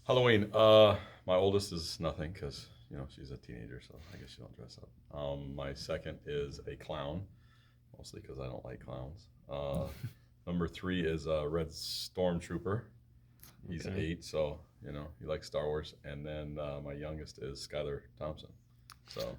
Halloween. My oldest is nothing because she's a teenager, so I guess she don't dress up. My second is a clown, mostly because I don't like clowns. Number three is a red stormtrooper. He's Okay. 8, so he likes Star Wars. And then my youngest is Skylar Thompson. So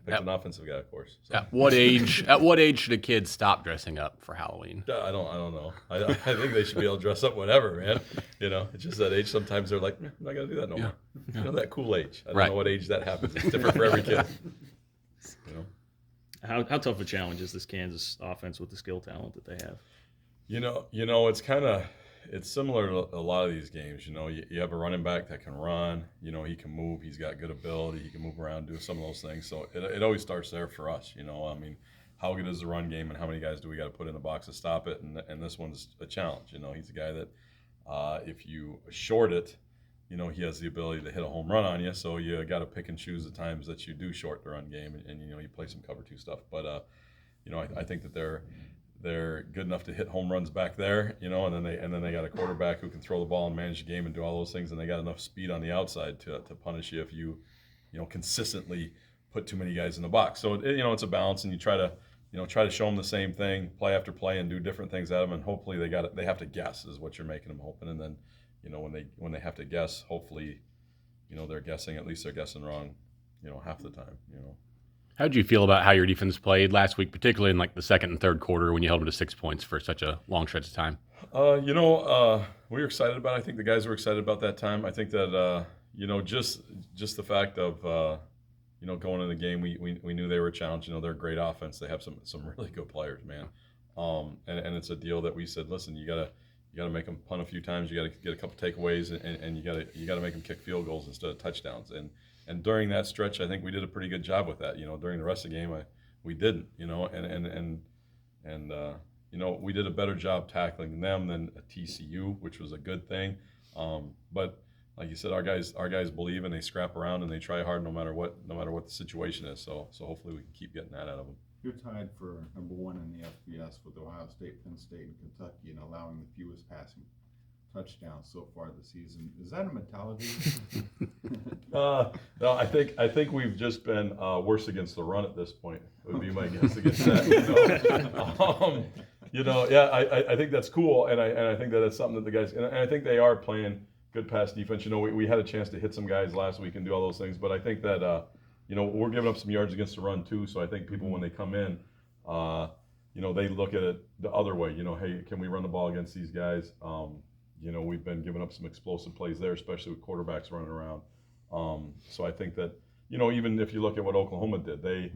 picked an offensive guy, of course. So. At what age? At what age should a kid stop dressing up for Halloween? I don't know. I think they should be able to dress up whatever, man. It's just that age. Sometimes they're like, I'm not gonna do that no more. That cool age. I don't know what age that happens. It's different for every kid. How tough a challenge is this Kansas offense with the skill talent that they have? It's similar to a lot of these games. You have a running back that can run. He can move. He's got good ability. He can move around, do some of those things. So it always starts there for us. How good is the run game, and how many guys do we got to put in the box to stop it? And this one's a challenge. He's a guy that if you short it, he has the ability to hit a home run on you. So you got to pick and choose the times that you do short the run game, and you play some cover 2 stuff. But I think that they're good enough to hit home runs back there, and then they got a quarterback who can throw the ball and manage the game and do all those things, and they got enough speed on the outside to punish you if you consistently put too many guys in the box. So it's a balance, and you try to show them the same thing play after play and do different things at them, and hopefully they have to guess is what you're making them hoping, and then when they have to guess, hopefully they're guessing, at least they're guessing wrong half the time. How did you feel about how your defense played last week, particularly in the second and third quarter when you held them to 6 points for such a long stretch of time? We were excited about it. I think the guys were excited about that time. I think that just the fact of going in the game, we knew they were a challenge. They're a great offense. They have some really good players, man. And it's a deal that we said, listen, you gotta make them punt a few times. You gotta get a couple takeaways, and you gotta make them kick field goals instead of touchdowns. And during that stretch, I think we did a pretty good job with that. During the rest of the game, we didn't. We did a better job tackling them than a TCU, which was a good thing. But like you said, our guys believe, and they scrap around, and they try hard no matter what the situation is. So hopefully we can keep getting that out of them. You're tied for number 1 in the FBS with Ohio State, Penn State, and Kentucky, and allowing the fewest passing touchdowns so far this season. Is that a mentality? No, I think we've just been worse against the run at this point. Would be my guess against that. I think that's cool, and I think that that's something that the guys, and I think they are playing good pass defense. We had a chance to hit some guys last week and do all those things, but I think that we're giving up some yards against the run too. So I think people, when they come in, they look at it the other way. Hey, can we run the ball against these guys? We've been giving up some explosive plays there, especially with quarterbacks running around. So I think that, even if you look at what Oklahoma did, their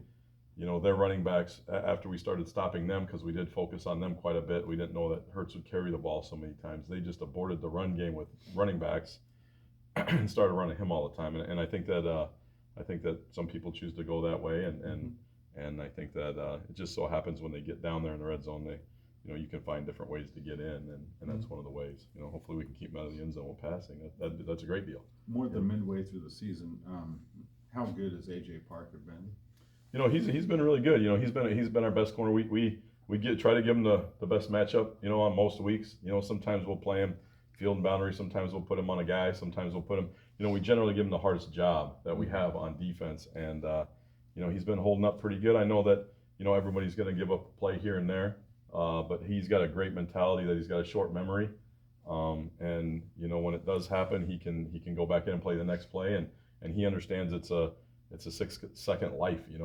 running backs, after we started stopping them, because we did focus on them quite a bit, we didn't know that Hurts would carry the ball so many times. They just aborted the run game with running backs and started running him all the time. And I think that some people choose to go that way, and I think that it just so happens when they get down there in the red zone, you can find different ways to get in, and that's one of the ways. Hopefully we can keep them out of the end zone with passing. That's a great deal. More than midway through the season, how good has A.J. Parker been? He's been really good. He's been our best corner. We try to give him the best matchup. On most weeks. Sometimes we'll play him field and boundary. Sometimes we'll put him on a guy. Sometimes we'll put him. We generally give him the hardest job that we have on defense, and he's been holding up pretty good. I know that everybody's going to give up a play here and there. But he's got a great mentality, that he's got a short memory, and when it does happen, he can go back in and play the next play, and he understands it's a 6-second life. It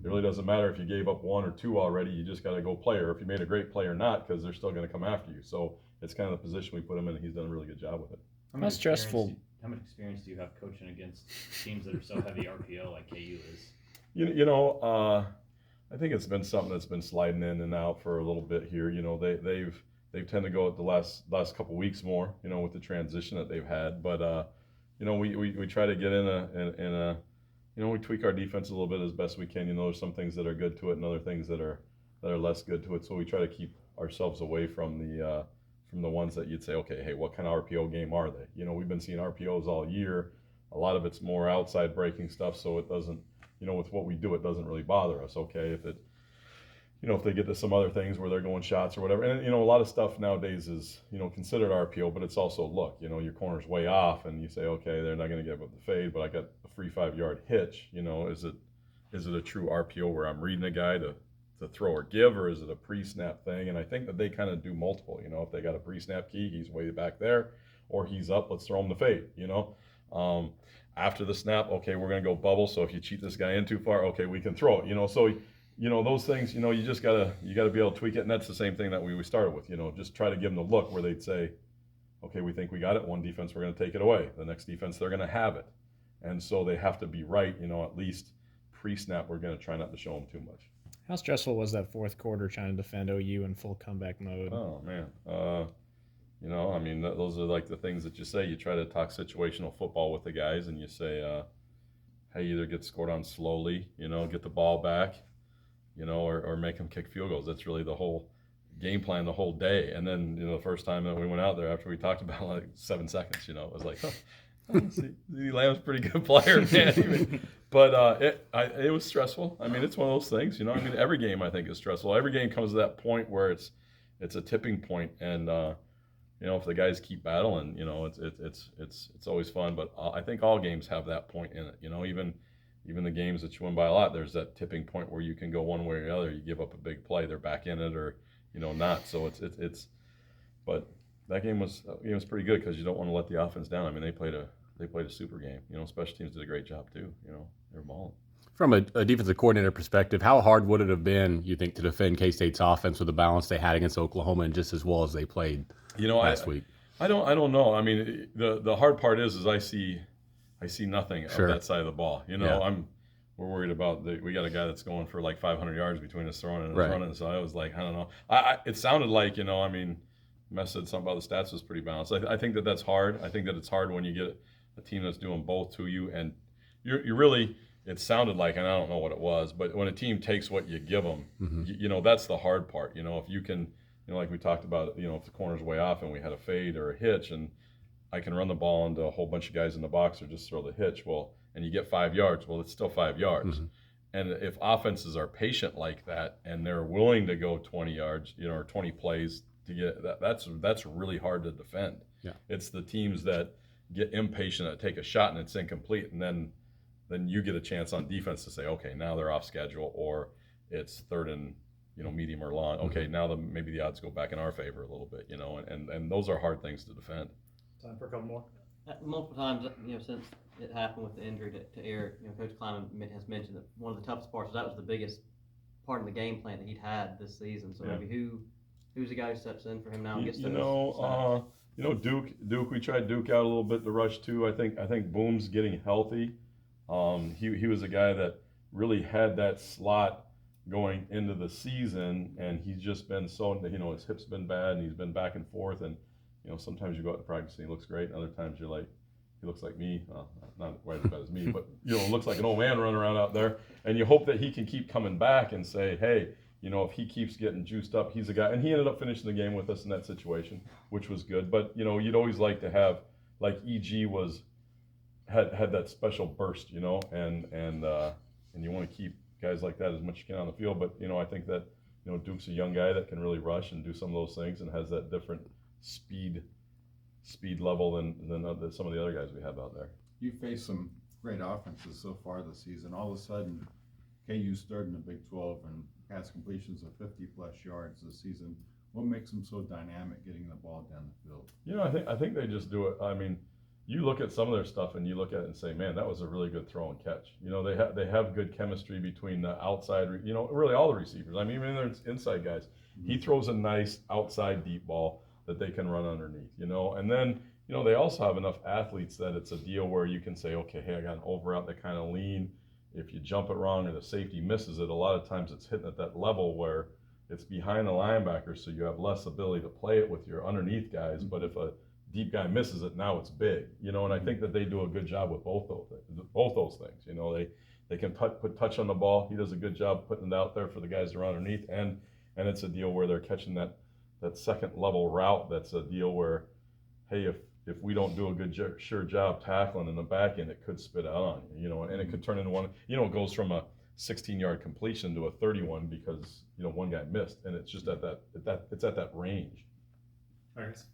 really doesn't matter if you gave up 1 or 2 already. You just got to go play, or if you made a great play or not, because they're still going to come after you. So it's kind of the position we put him in, and he's done a really good job with it. How stressful? How much experience do you have coaching against teams that are so heavy RPO like KU is? I think it's been something that's been sliding in and out for a little bit here. They've tended to go at the last couple weeks more, with the transition that they've had. But we try to get in a we tweak our defense a little bit as best we can. There's some things that are good to it and other things that are less good to it. So we try to keep ourselves away from the ones that you'd say, okay, hey, what kind of RPO game are they? We've been seeing RPOs all year. A lot of it's more outside breaking stuff, so it doesn't. With what we do, it doesn't really bother us. Okay, if it, if they get to some other things where they're going shots or whatever. And, a lot of stuff nowadays is, considered RPO, but it's also look, your corner's way off and you say, okay, they're not going to give up the fade, but I got a free 5-yard hitch. Is it a true RPO where I'm reading a guy to throw or give, or is it a pre-snap thing? And I think that they kind of do multiple. If they got a pre-snap key, he's way back there, or he's up, let's throw him the fade. After the snap, okay, we're going to go bubble. So if you cheat this guy in too far, okay, we can throw it. So those things, you just gotta be able to tweak it. And that's the same thing that we started with. Just try to give them the look where they'd say, okay, we think we got it. One defense, we're going to take it away. The next defense, they're going to have it. And so they have to be right. At least pre-snap, we're going to try not to show them too much. How stressful was that fourth quarter trying to defend OU in full comeback mode? Oh man, those are like the things that you say. You try to talk situational football with the guys, and you say, hey, either get scored on slowly, get the ball back, or make them kick field goals. That's really the whole game plan the whole day. And then, the first time that we went out there after we talked about like 7 seconds, it was like, CeeDee Lamb's a pretty good player, man. But it was stressful. It's one of those things, every game I think is stressful. Every game comes to that point where it's a tipping point, and if the guys keep battling, it's always fun. But I think all games have that point in it. Even the games that you win by a lot, there's that tipping point where you can go one way or the other. You give up a big play, they're back in it, or not. So but that game was pretty good because you don't want to let the offense down. They played a super game. Special teams did a great job too. They were balling. From a defensive coordinator perspective, how hard would it have been, you think, to defend K-State's offense with the balance they had against Oklahoma and just as well as they played last week? I don't know. The hard part is I see nothing of that side of the ball. We're worried about we got a guy that's going for like 500 yards between his throwing and his running. So I was like, I don't know. It sounded like, Mess said something about the stats was pretty balanced. I think that's hard. I think that it's hard when you get a team that's doing both to you, and you're really, it sounded like, and I don't know what it was, but when a team takes what you give them, that's the hard part. If you can, like we talked about, if the corner's way off and we had a fade or a hitch, and I can run the ball into a whole bunch of guys in the box or just throw the hitch, and you get 5 yards, it's still 5 yards. And if offenses are patient like that and they're willing to go 20 yards, or 20 plays to get that's really hard to defend. Yeah. It's the teams that get impatient, that take a shot and it's incomplete, and then you get a chance on defense to say, okay, now they're off schedule, or it's third and medium or long. Okay, now maybe the odds go back in our favor a little bit, and those are hard things to defend. Time for a couple more. Multiple times, since it happened with the injury to Eric, Coach Kleiman has mentioned that one of the toughest parts, that was the biggest part of the game plan that he'd had this season. So maybe who's the guy who steps in for him now and gets those snaps? Duke, we tried Duke out a little bit, the rush too. I think Boone's getting healthy. He was a guy that really had that slot going into the season, and he's just been his hip's been bad, and he's been back and forth, and sometimes you go out to practice and he looks great, and other times you're like, he looks like me, not quite as bad as me, but looks like an old man running around out there, and you hope that he can keep coming back and say, hey, if he keeps getting juiced up, he's a guy. And he ended up finishing the game with us in that situation, which was good. But you'd always like to have, like EG had that special burst, and you want to keep guys like that as much as you can on the field. But I think that Duke's a young guy that can really rush and do some of those things, and has that different speed level than some of the other guys we have out there. You face some great offenses so far this season. All of a sudden, KU's third in the Big 12 and pass completions of 50-plus yards this season. What makes them so dynamic getting the ball down the field? I think they just do it. You look at some of their stuff and you look at it and say, man, that was a really good throw and catch. They have good chemistry between the outside, really all the receivers. Even their inside guys. Mm-hmm. He throws a nice outside deep ball that they can run underneath, and then, they also have enough athletes that it's a deal where you can say, okay, hey, I got an over out that kind of lean. If you jump it wrong or the safety misses it, a lot of times it's hitting at that level where it's behind the linebacker, so you have less ability to play it with your underneath guys. But if a deep guy misses it, now it's big, and I think that they do a good job with both those things. They can put touch on the ball. He does a good job putting it out there for the guys that are underneath, and it's a deal where they're catching that second level route. That's a deal where, hey, if we don't do a good sure job tackling in the back end, it could spit out on you, and it could turn into one. It goes from a 16-yard completion to a 31 because, one guy missed, and it's just it's at that range. All right, guys.